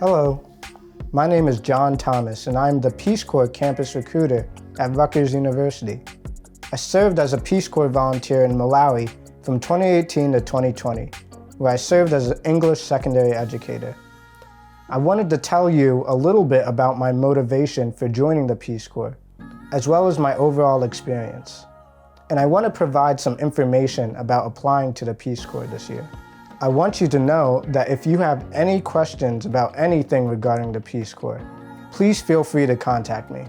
Hello, my name is John Thomas and I'm the Peace Corps campus recruiter at Rutgers University. I served as a Peace Corps volunteer in Malawi from 2018 to 2020, where I served as an English secondary educator. I wanted to tell you a little bit about my motivation for joining the Peace Corps, as well as my overall experience. And I want to provide some information about applying to the Peace Corps this year. I want you to know that if you have any questions about anything regarding the Peace Corps, please feel free to contact me.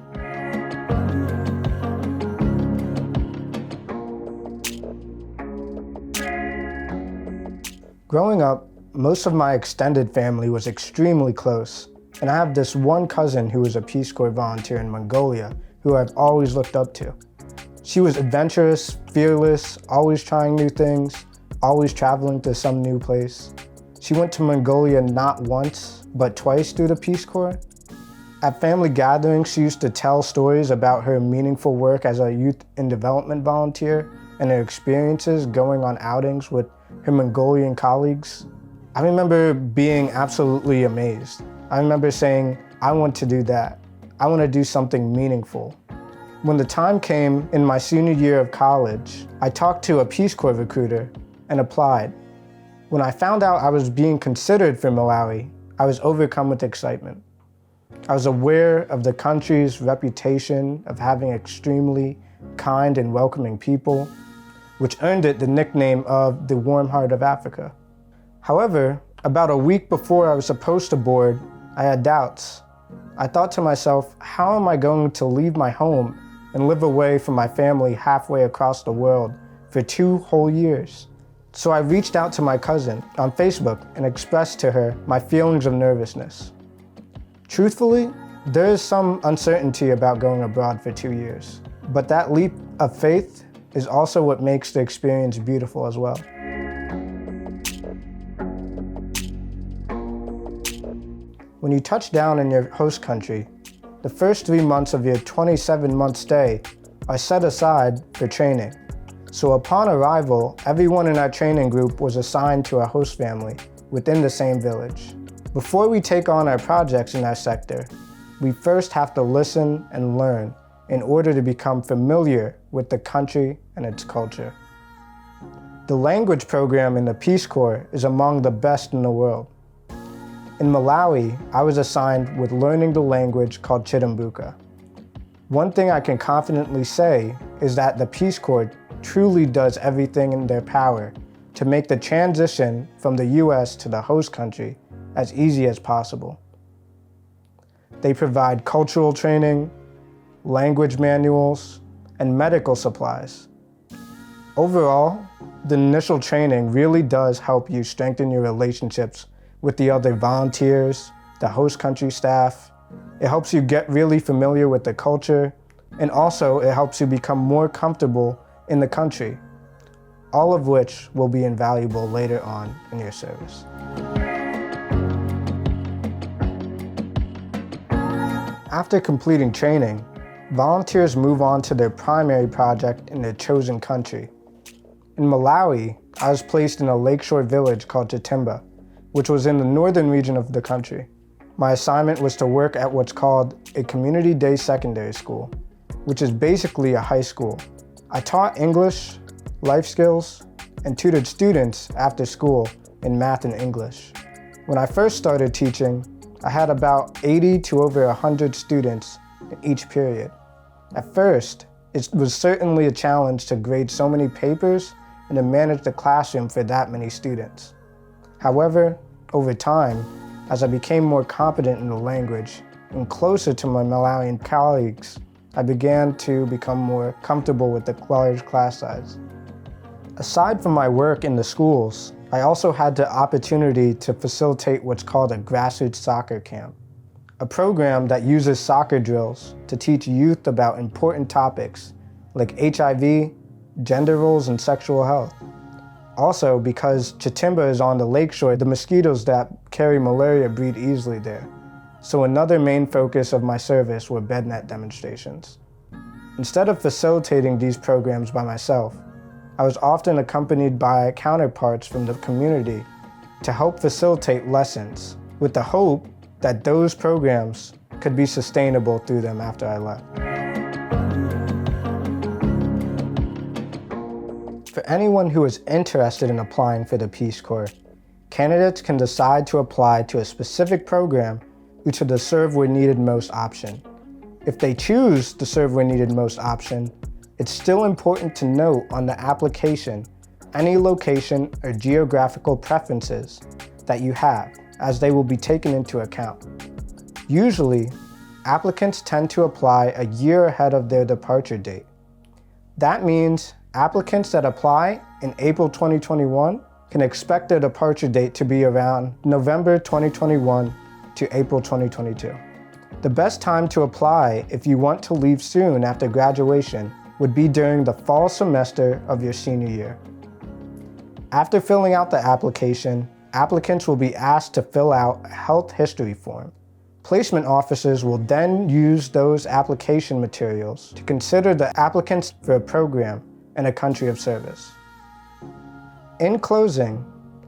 Growing up, most of my extended family was extremely close, and I have this one cousin who was a Peace Corps volunteer in Mongolia who I've always looked up to. She was adventurous, fearless, always trying new things, always traveling to some new place. She went to Mongolia not once, but twice through the Peace Corps. At family gatherings, she used to tell stories about her meaningful work as a youth and development volunteer and her experiences going on outings with her Mongolian colleagues. I remember being absolutely amazed. I remember saying, I want to do that. I want to do something meaningful. When the time came in my senior year of college, I talked to a Peace Corps recruiter and applied. When I found out I was being considered for Malawi, I was overcome with excitement. I was aware of the country's reputation of having extremely kind and welcoming people, which earned it the nickname of the warm heart of Africa. However, about a week before I was supposed to board, I had doubts. I thought to myself, how am I going to leave my home and live away from my family halfway across the world for 2 whole years? So I reached out to my cousin on Facebook and expressed to her my feelings of nervousness. Truthfully, there is some uncertainty about going abroad for 2 years, but that leap of faith is also what makes the experience beautiful as well. When you touch down in your host country, the first 3 months of your 27-month stay are set aside for training. So upon arrival, everyone in our training group was assigned to a host family within the same village. Before we take on our projects in our sector, we first have to listen and learn in order to become familiar with the country and its culture. The language program in the Peace Corps is among the best in the world. In Malawi, I was assigned with learning the language called Chitumbuka. One thing I can confidently say is that the Peace Corps truly does everything in their power to make the transition from the US to the host country as easy as possible. They provide cultural training, language manuals, and medical supplies. Overall, the initial training really does help you strengthen your relationships with the other volunteers, the host country staff. It helps you get really familiar with the culture, and also it helps you become more comfortable in the country, all of which will be invaluable later on in your service. After completing training, volunteers move on to their primary project in their chosen country. In Malawi, I was placed in a lakeshore village called Chitimba, which was in the northern region of the country. My assignment was to work at what's called a community day secondary school, which is basically a high school. I taught English, life skills, and tutored students after school in math and English. When I first started teaching, I had about 80 to over 100 students in each period. At first, it was certainly a challenge to grade so many papers and to manage the classroom for that many students. However, over time, as I became more competent in the language and closer to my Malawian colleagues, I began to become more comfortable with the large class size. Aside from my work in the schools, I also had the opportunity to facilitate what's called a grassroots soccer camp, a program that uses soccer drills to teach youth about important topics like HIV, gender roles, and sexual health. Also, because Chitimba is on the lakeshore, the mosquitoes that carry malaria breed easily there. So another main focus of my service were bed net demonstrations. Instead of facilitating these programs by myself, I was often accompanied by counterparts from the community to help facilitate lessons, with the hope that those programs could be sustainable through them after I left. For anyone who is interested in applying for the Peace Corps, candidates can decide to apply to a specific program due to the Serve Where Needed Most option. If they choose the Serve Where Needed Most option, it's still important to note on the application any location or geographical preferences that you have, as they will be taken into account. Usually, applicants tend to apply a year ahead of their departure date. That means applicants that apply in April 2021 can expect their departure date to be around November 2021 to April 2022. The best time to apply if you want to leave soon after graduation would be during the fall semester of your senior year. After filling out the application, applicants will be asked to fill out a health history form. Placement officers will then use those application materials to consider the applicants for a program in a country of service. In closing,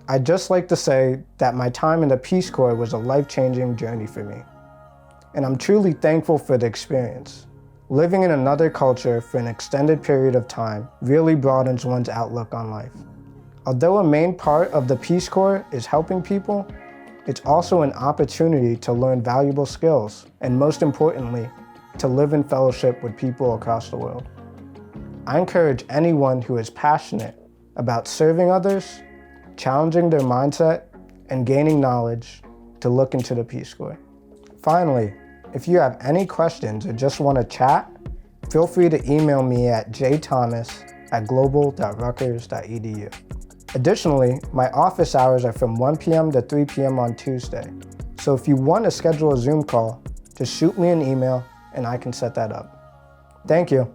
I'd just like to say that my time in the Peace Corps was a life-changing journey for me, and I'm truly thankful for the experience. Living in another culture for an extended period of time really broadens one's outlook on life. Although a main part of the Peace Corps is helping people, it's also an opportunity to learn valuable skills, and most importantly, to live in fellowship with people across the world. I encourage anyone who is passionate about serving others, challenging their mindset, and gaining knowledge to look into the Peace Corps. Finally, if you have any questions or just want to chat, feel free to email me at jthomas@global.rutgers.edu. Additionally, my office hours are from 1 p.m. to 3 p.m. on Tuesday. So if you want to schedule a Zoom call, just shoot me an email and I can set that up. Thank you.